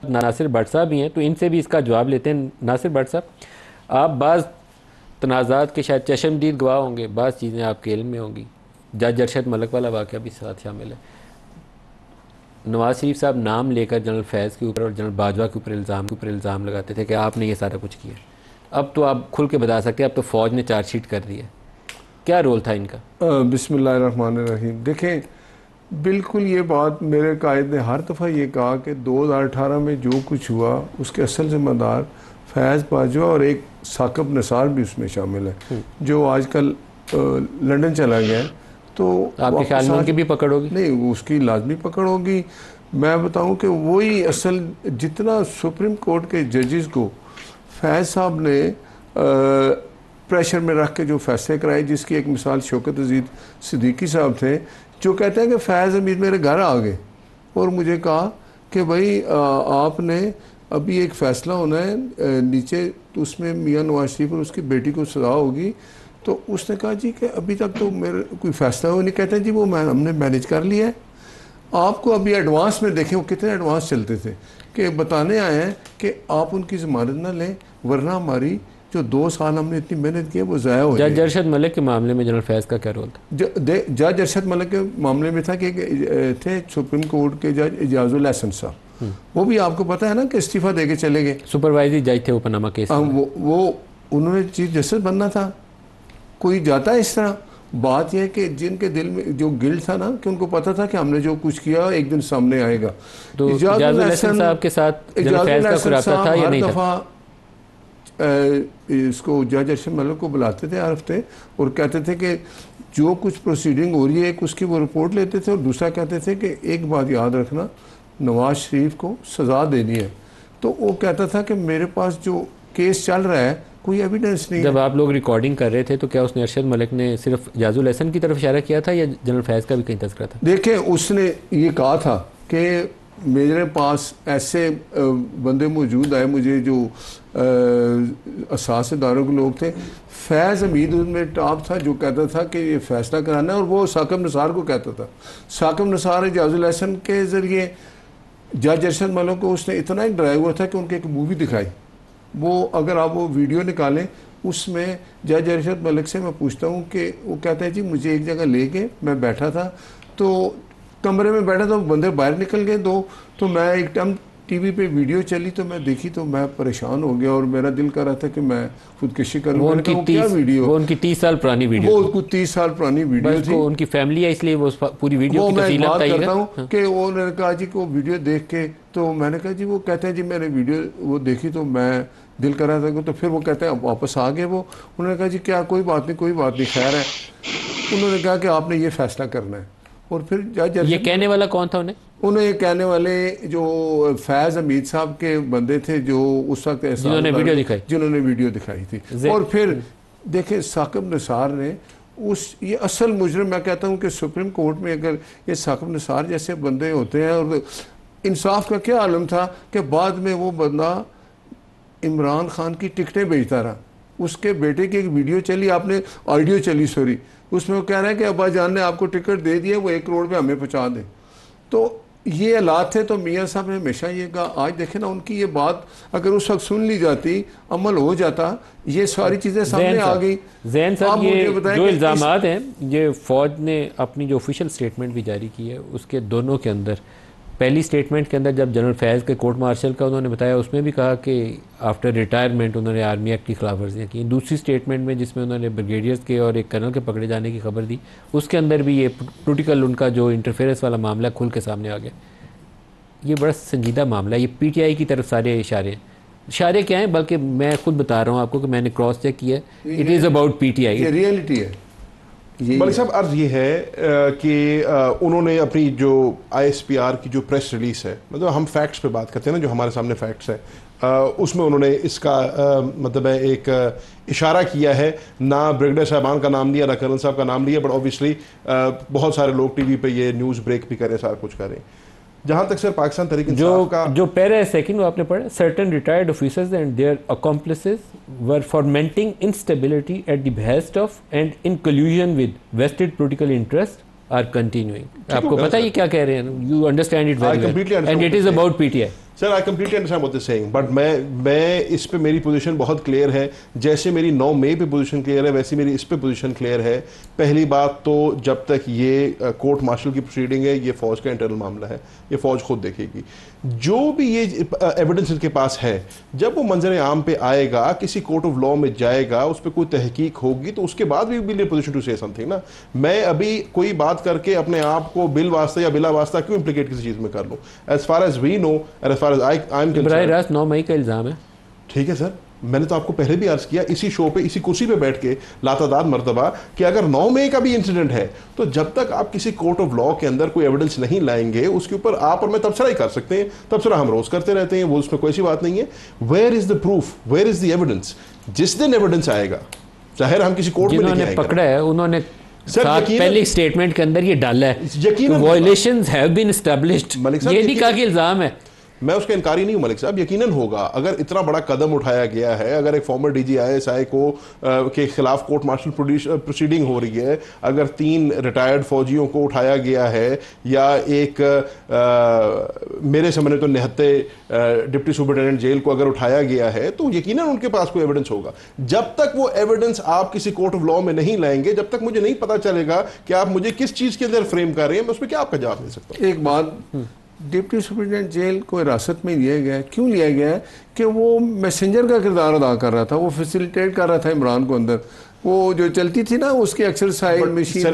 नासिर भट्ट साहब भी हैं, तो इनसे भी इसका जवाब लेते हैं। नासिर भट्ट साहब, आप बाज़ तनाज़ात के शायद चशमदीद गवाह होंगे, बाज़ चीज़ें आपके इल्म में होंगी। जज अरशद मलिक वाला वाक़या भी साथ शामिल है। नवाज शरीफ साहब नाम लेकर जनरल फैज़ के ऊपर और जनरल बाजवा के ऊपर इल्ज़ाम लगाते थे कि आपने ये सारा कुछ किया। अब तो आप खुल के बता सकते हैं, अब तो फ़ौज ने चार्जशीट कर दी है, क्या रोल था इनका? बिस्मिल्लाहिर्रहमानिर्रहीम। देखें, बिल्कुल ये बात मेरे कायद ने हर दफ़ा ये कहा कि 2018 में जो कुछ हुआ उसके असल ज़िम्मेदार फैज़ बाजवा और एक साकिब निसार भी उसमें शामिल है, जो आजकल लंदन चला गया है। तो आपके ख्याल में उनकी भी पकड़ होगी? नहीं, उसकी लाजमी पकड़ होगी। मैं बताऊं कि वही असल, जितना सुप्रीम कोर्ट के जजेस को फैज़ साहब ने प्रेशर में रख के जो फैसले कराए, जिसकी एक मिसाल शौकत अजीज सिद्दीकी साहब थे, जो कहते हैं कि फैज़ हमीद मेरे घर आ गए और मुझे कहा कि भाई आपने अभी एक फ़ैसला होना है नीचे, तो उसमें मियाँ नवाज शरीफ और उसकी बेटी को सज़ा होगी। तो उसने कहा जी कि अभी तक तो मेरे कोई फ़ैसला हो नहीं। कहते जी वो हमने मैनेज कर लिया है। आपको अभी एडवांस में देखें वो कितने एडवांस चलते थे कि बताने आए हैं कि आप उनकी ज़मानत ना लें, वरना हमारी जो 2 साल हमने इतनी मेहनत की है वो ज़ाया हो जाए। जज अरशद मलिक के मामले में जनरल फैज़ का क्या रोल था? जज अरशद मलिक के मामले में था कि थे सुप्रीम कोर्ट के जज एजाजुल एहसन साहब, वो भी आपको पता है ना कि इस्तीफ़ा दे के चले गए। सुपरवाइजरी जज थे वो पनामा केस में। वो उन्होंने चीफ जस्टिस बनना था। कोई जाता है इस तरह। बात यह है कि जिनके दिल में जो गिल्ट था ना, कि उनको पता था कि हमने जो कुछ किया एक दिन सामने आएगा। तो एजाजुल एहसन साहब के साथ जनरल फैज़ का कोई राब्ता था या नहीं था? दफ़ा इसको जज अरशद मलिक को बुलाते थे हर हफ्ते और कहते थे कि जो कुछ प्रोसीडिंग हो रही है एक उसकी वो रिपोर्ट लेते थे, और दूसरा कहते थे कि एक बात याद रखना, नवाज शरीफ को सज़ा देनी है। तो वो कहता था कि मेरे पास जो केस चल रहा है कोई एविडेंस नहीं। जब आप लोग रिकॉर्डिंग कर रहे थे तो क्या उसने अरशद मलिक ने सिर्फ एजाजुल एहसन की तरफ इशारा किया था या जनरल फैज़ का भी कहीं तज़किरा था? देखिए, उसने ये कहा था कि मेरे पास ऐसे बंदे मौजूद आए मुझे जो असास इदारों के लोग थे। फैज़ हमीद उनमें टॉप था जो कहता था कि ये फैसला कराना है, और वो साकिब निसार को कहता था। साकिब निसार एजाजुल एहसन के ज़रिए जज अरशद मलिक को उसने इतना ही डराया हुआ था कि उनकी एक मूवी दिखाई। वो अगर आप वो वीडियो निकालें, उसमें जज अरशद मलिक से मैं पूछता हूँ कि वो कहता है जी मुझे एक जगह ले गए, मैं बैठा था, तो कमरे में बैठा तो बंदे बाहर निकल गए 2, तो मैं एक टाइम टीवी पे वीडियो चली तो मैं देखी तो मैं परेशान हो गया और मेरा दिल कर रहा था कि मैं खुदकुशी करूँ। वो उनकी 30 साल पुरानी वीडियो, वो कुछ 30 साल पुरानी वीडियो थी। उनकी फैमिली है इसलिए वो पूरी वीडियो की तफसील बात करता हूँ कि उन्होंने कहा जी को वीडियो देख के, तो मैंने कहा जी, वो कहते हैं जी मैंने वीडियो वो देखी तो मैं दिल कर रहा था, तो फिर वो कहते हैं वापस आ गए। वो उन्होंने कहा जी क्या कोई बात नहीं खैर है। उन्होंने कहा कि आपने ये फैसला करना है। और फिर जज, ये कहने वाला कौन था उन्हें ये कहने वाले जो फैज़ हमीद साहब के बंदे थे जो उस वक्त जिन्होंने वीडियो दिखाई थी। और फिर देखे साकिब निसार ने ये असल मुजरिम, मैं कहता हूँ कि सुप्रीम कोर्ट में अगर ये साकिब निसार जैसे बंदे होते हैं, और इंसाफ का क्या आलम था कि बाद में वो बंदा इमरान खान की टिकटें बेचता रहा। उसके बेटे की एक वीडियो चली, आपने ऑडियो चली सॉरी, उसमें वो कह रहे हैं कि अब्बा जान ने आपको टिकट दे दिए, वो 1 करोड़ पे हमें पहुँचा दें। तो ये हालात थे। तो मियाँ साहब ने हमेशा ये कहा, आज देखें ना उनकी ये बात अगर उस वक्त सुन ली जाती, अमल हो जाता, ये सारी चीज़ें सामने आ गई। ज़ैन साहब, ये जो इल्ज़ामात हैं, ये फ़ौज ने अपनी जो ऑफिशियल स्टेटमेंट भी जारी की है उसके दोनों के अंदर, पहली स्टेटमेंट के अंदर जब जनरल फैज़ के कोर्ट मार्शल का उन्होंने बताया, उसमें भी कहा कि आफ्टर रिटायरमेंट उन्होंने आर्मी एक्ट की खिलाफ वर्जियाँ की। दूसरी स्टेटमेंट में जिसमें उन्होंने ब्रिगेडियर्स के और एक कर्नल के पकड़े जाने की खबर दी, उसके अंदर भी ये पोलिटिकल उनका जो इंटरफेरेंस वाला मामला खुल के सामने आ गया। ये बड़ा संजीदा मामला है। ये PTI की तरफ सारे इशारे क्या हैं, बल्कि मैं खुद बता रहा हूँ आपको कि मैंने क्रॉस चेक किया, इट इज़ अबाउट PTI, ये रियलिटी है। मलिक साहब, अर्ज ये है कि उन्होंने अपनी जो ISPR की जो प्रेस रिलीज है, मतलब हम फैक्ट्स पे बात करते हैं ना, जो हमारे सामने फैक्ट्स है, उसमें उन्होंने इसका मतलब है एक इशारा किया है, ना ब्रिगेडियर साहबान का नाम लिया, ना कर्नल साहब का नाम लिया, बट ऑब्वियसली बहुत सारे लोग टीवी पे ये न्यूज़ ब्रेक भी करें, सारा कुछ करें। जहाँ तक सर पाकिस्तान तहरीक इंसाफ का जो पैरा सेकंड वो आपने पढ़ा, certain retired officers and their accomplices were fomenting instability at the behest of and in collusion with vested political interest are continuing. आपको पता है ये क्या कह रहे हैं? You understand it very well and it is about PTI। Sir I completely understand what you saying, but मैं इस पे मेरी पोजीशन बहुत क्लियर है। जैसे मेरी 9 मई पे पोजीशन क्लियर है वैसे मेरी इस पे पोजीशन क्लियर है। पहली बात तो जब तक ये कोर्ट मार्शल की प्रोसीडिंग है, ये फौज का इंटरनल मामला है, ये फौज खुद देखेगी। जो भी ये एविडेंस इनके पास है, जब वो मंजर आम पे आएगा, किसी कोर्ट ऑफ लॉ में जाएगा, उस पर कोई तहकीक होगी, तो उसके बाद भी will position to say something ना। मैं अभी कोई बात करके अपने आप को बिल वास्ता या बिला वास्ता क्यों इंप्लीकेट किसी चीज में कर लूं? As far as we know and as far as I am concerned, 9 मई का इल्जाम है। ठीक है सर, मैंने तो आपको पहले भी अर्ज किया इसी शो पे, इसी कुर्सी पे बैठ के लातादाद मरतबा, कि अगर 9 मई का भी इंसिडेंट है तो जब तक आप किसी कोर्ट ऑफ लॉ के अंदर कोई एविडेंस नहीं लाएंगे, उसके ऊपर आप और मैं तबसरा ही कर सकते हैं। तबसरा हम रोज करते रहते हैं, वो उसमें कोई ऐसी बात नहीं है। Where is the proof, where is the evidence? जिस दिन एविडेंस आएगा, जाहिर हम किसी कोर्ट में नहीं पकड़ा है, उन्होंने पहली स्टेटमेंट के अंदर ये डाला है, यकीनन वायलेशंस हैव बीन एस्टैब्लिश्ड, ये नहीं कहा कि इल्जाम है। मैं उसका इनकारी नहीं हूं मलिक साहब, यकीनन होगा। अगर इतना बड़ा कदम उठाया गया है, अगर एक फॉर्मर डीजी ISI को के खिलाफ कोर्ट मार्शल प्रोसीडिंग हो रही है, अगर 3 रिटायर्ड फौजियों को उठाया गया है, या एक मेरे समझ तो निहत्ते डिप्टी सुपरिटेंडेंट जेल को अगर उठाया गया है, तो यकीनन उनके पास कोई एविडेंस होगा। जब तक वो एविडेंस आप किसी कोर्ट ऑफ लॉ में नहीं लाएंगे, जब तक मुझे नहीं पता चलेगा कि आप मुझे किस चीज के अंदर फ्रेम कर रहे हैं, मैं उसमें क्या आपका जवाब दे सकता हूं। एक बात, डिप्टी सुपरिटेंडेंट जेल को हिरासत में लिया गया है, क्यों लिया गया है? कि वो मैसेंजर का किरदार अदा कर रहा था, वो फैसिलिटेट कर रहा था इमरान को अंदर, वो जो चलती थी ना उसकी एक्सरसाइज मशीन,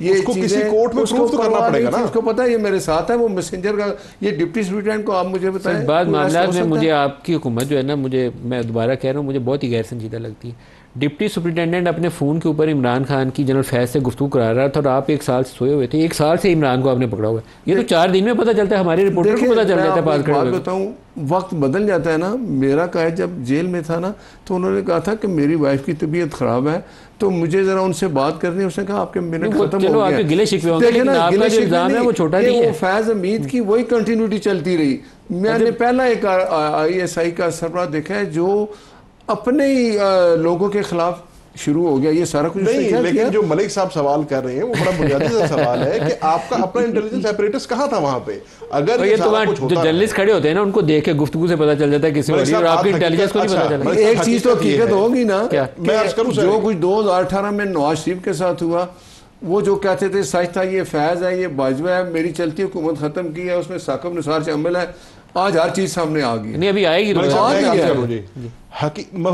ये किसी कोर्ट में प्रूफ तो करना पड़ेगा ना। उसको पता है ये मेरे साथ है, वो मैसेंजर का, ये डिप्टी सुपरिटेंडेंट को आप मुझे बताएं। बाद मामला में मुझे आपकी हुकूमत जो है ना, मैं दोबारा कह रहा हूँ, मुझे बहुत ही गैर संजीदा लगती है। डिप्टी सुपरिटेंडेंट अपने फ़ोन के ऊपर इमरान खान की जनरल फैज़ से गुफ्तगू करा रहा था और आप 1 साल से सोए हुए थे। 1 साल से इमरान को आपने पकड़ा हुआ है, ये तो 4 दिन में पता चलता है, हमारे रिपोर्टर को पता चल जाता है। बात बताऊँ, वक्त बदल जाता है ना। मेरा कायद जब जेल में था ना, तो उन्होंने कहा था कि मेरी वाइफ की तबीयत ख़राब है, तो मुझे ज़रा उनसे बात करनी है। उसने कहा आपके मिनट खत्म हो गए, गिले शिकवे होंगे, लेकिन आपका जो इल्ज़ाम है वो छोटा नहीं है। फैज़ हमीद की वही कंटिन्यूटी चलती रही। मैंने पहला एक ISI का सरबराह देखा है जो अपने ही लोगों के खिलाफ शुरू हो गया। ये सारा कुछ नहीं, लेकिन जो मलिक साहब सवाल कर रहे हैं वो बड़ा बुनियादी सा सवाल है कि आपका अपना इंटेलिजेंस एपरेटस कहाँ था वहां पे? अगर ये तो जो जर्नलिस्ट खड़े होते हैं ना, उनको देख के गुफ्तगू से पता चल जाता है किसी और आपकी इंटेलिजेंस को नहीं पता चलता। एक चीज तो हकीकत होगी ना, मैं अर्ज करूं सर, जो कुछ 2018 में नवाज शरीफ के साथ हुआ, वो जो कहते थे सच था, ये फैज है, ये बाजवा है, मेरी चलती हुकूमत खत्म की है, उसमें साकिब निसार से अमल है, आज हर चीज सामने आ गई। नहीं, अभी आएगी।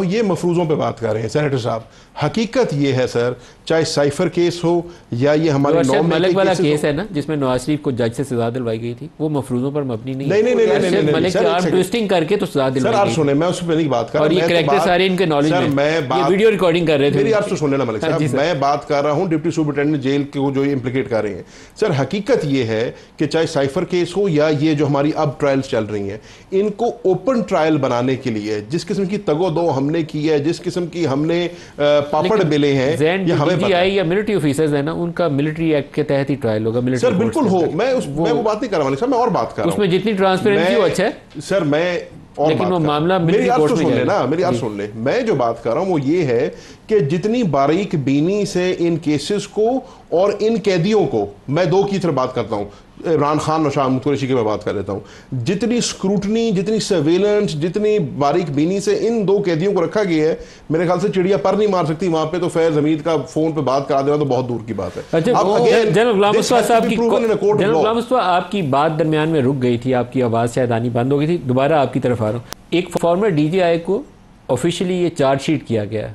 ये मफरूजों पे बात कर रहे हैं सेनेटर साहब। हकीकत ये है सर, चाहे साइफर केस हो या ये हमारे मलिक वाला केस है ना, जिसमें नवाज शरीफ को जज से सजा दिलवाई गई थी, वो मफरूजों पर मबनी नहीं है। मलिक की आर्म ट्विस्टिंग करके तो सजा दिलवाई गई। सुने, मैं उस पर नहीं बात कर रहा, और ये करैक्टर सारे इनके नॉलेज में, मैं वीडियो रिकॉर्डिंग कर रहे थे। मेरी आप तो सुनने ना मलिक साहब, मैं बात कर रहा हूँ डिप्टी सुपरिटेंडेंट जेल को जो इम्प्लीकेट कर रहे हैं। सर हकीकत ये है कि चाहे साइफर केस हो या ये जो हमारी अब ट्रायल्स चल रही हैं, इनको ओपन ट्रायल बनाने के लिए जिस किस्म की तगोदो हमने की है, जिस किस्म की हमने पापड़ बेले हैं, ये हमें पता है। या मिलिट्री ऑफिसर्स है ना, उनका मिलिट्री एक्ट के तहत ही ट्रायल होगा। मिलिट्री सर बिल्कुल हो, मैं वो बात नहीं कर रहा हूं, मैं और बात कर रहा हूं। उसमें जितनी ट्रांसपेरेंसी हो अच्छा है सर, मैं और लेकिन वो मामला मेरी बात तो सुन ले ना, मेरी बात सुन ले। मैं जो बात कर रहा हूं वो ये है कि जितनी बारीक बीनी से इन केसेस को और इन कैदियों को, मैं 2 की तरफ बात करता हूं, इमरान खान और शाह महमूद कुरैशी की मैं बात कर लेता हूं, जितनी स्क्रूटनी, जितनी सर्वेलेंस, जितनी बारीक बीनी से इन 2 कैदियों को रखा गया है, मेरे ख्याल से चिड़िया पर नहीं मार सकती वहां पे, तो फैज हमीद का फोन पे बात करा देना तो बहुत दूर की बात है। जनरल गुलाम मुस्तफा आपकी बात दरमियान में रुक गई थी, आपकी आवाज शायद आनी बंद हो गई थी, दोबारा आपकी तरफ आ रहा हूँ। एक फॉर्मर DGI को ऑफिशियली ये चार्जशीट किया गया है,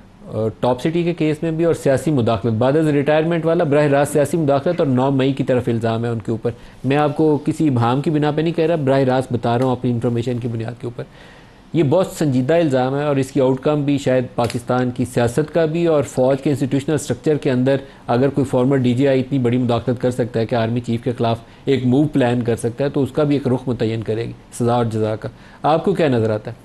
टॉप सिटी के केस में भी, और सियासी मुदाखलत, बाद रिटायरमेंट वाला बरह रास्त सियासी मुदाखलत, और 9 मई की तरफ इल्ज़ाम है उनके ऊपर। मैं आपको किसी इबाम की बिना पे नहीं कह रहा, बरह रास्त बता रहा हूँ अपनी इंफॉर्मेशन की बुनियाद के ऊपर। ये बहुत संजीदा इल्ज़ाम है और इसकी आउटकम भी शायद पाकिस्तान की सियासत का भी और फ़ौज के इंस्टीट्यूशनल स्ट्रक्चर के अंदर, अगर कोई फॉर्मर DGI इतनी बड़ी मुदाखलत कर सकता है कि आर्मी चीफ के ख़िलाफ़ एक मूव प्लान कर सकता है, तो उसका भी एक रुख मुतय्यन करेगी सज़ा और जज़ा का। आपको क्या नज़र आता है?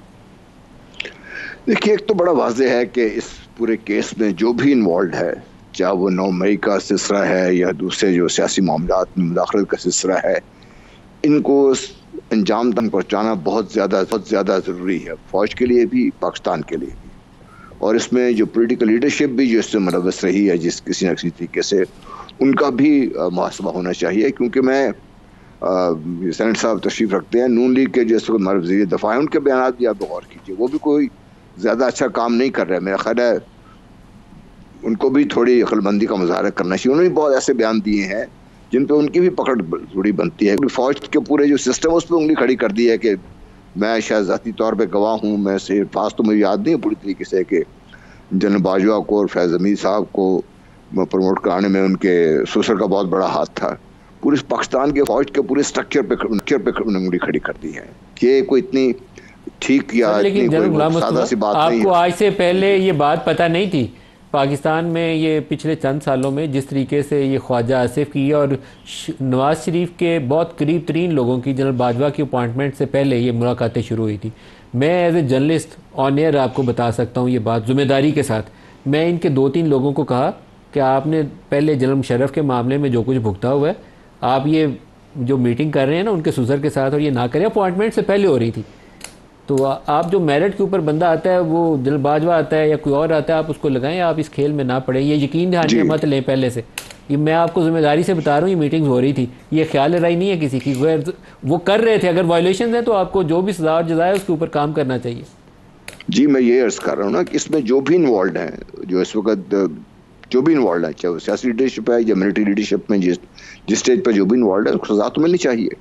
देखिए, एक तो बड़ा वाज़ेह है कि इस पूरे केस में जो भी इन्वॉल्व है, चाहे वो 9 मई का सिलसिला है या दूसरे जो सियासी मामलात में मुदाखलत का सिलसिला है, इनको अंजाम तक पहुँचाना बहुत ज़्यादा ज़रूरी है, फ़ौज के लिए भी, पाकिस्तान के लिए भी। और इसमें जो पॉलिटिकल लीडरशिप भी जो इससे मुलव्वस रही है जिस किसी न किसी तरीके से, उनका भी मुहासबा होना चाहिए। क्योंकि मैं सेनेट साहब तशरीफ रखते हैं, नून लीग के जैसे वज़ीर दफ़ा है, उनके बयान भी आप गौर कीजिए, वो भी कोई ज़्यादा अच्छा काम नहीं कर रहे। मेरा ख्याल है उनको भी थोड़ी अक्लमंदी का मुजाहरा करना चाहिए। उन्होंने भी बहुत ऐसे बयान दिए हैं जिन पे उनकी भी पकड़ थोड़ी बनती है। फौज के पूरे जो सिस्टम है उस पर उंगली खड़ी कर दी है कि मैं शायद ज़ाती तौर पे गवाह हूँ, मैं से फास तो मुझे याद नहीं पूरी तरीके से कि जनरल बाजवा को और फैज़ हमीद साहब को प्रमोट कराने में उनके ससुर का बहुत बड़ा हाथ था। पूरे पाकिस्तान के फौज के पूरे स्ट्रक्चर पे उंगली खड़ी कर दी है कि कोई इतनी ठीक या इतनी कोई सादा सी बात नहीं है। आपको आज से पहले ये बात पता नहीं थी पाकिस्तान में ये पिछले चंद सालों में जिस तरीके से ये ख्वाजा आसिफ की और नवाज शरीफ के बहुत करीब तरीन लोगों की जनरल बाजवा की अपॉइंटमेंट से पहले ये मुलाकातें शुरू हुई थी। मैं as a journalist on air आपको बता सकता हूँ ये बात ज़िम्मेदारी के साथ। मैं इनके 2-3 लोगों को कहा कि आपने पहले जनरल मुशर्रफ के मामले में जो कुछ भुगता हुआ है, आप ये जो मीटिंग कर रहे हैं ना उनके ससुर के साथ, और ये ना करें, अपॉइंटमेंट से पहले हो रही थी। तो आप जो मेरिट के ऊपर बंदा आता है, वो जनरल बाजवा आता है या कोई और आता है, आप उसको लगाएं, आप इस खेल में ना पड़े। ये यकीन ध्यान में मत लें पहले से। ये मैं आपको जिम्मेदारी से बता रहा हूँ, ये मीटिंग्स हो रही थी, ये ख्याल राय नहीं है किसी की। वो कर रहे थे, अगर वायलेशन है तो आपको जो भी सजा और जजा है उसके ऊपर काम करना चाहिए। जी मैं ये अर्ज कर रहा हूँ ना कि इसमें जो भी इन्वॉल्व हैं, जो इस वक्त जो भी इन्वॉल्व है, चाहे वो सियासी लीडरशिप है या मिलिट्री लीडरशिप में जिस स्टेज पर जो भी इन्वॉल्व है उसको सजा तो मिलनी चाहिए।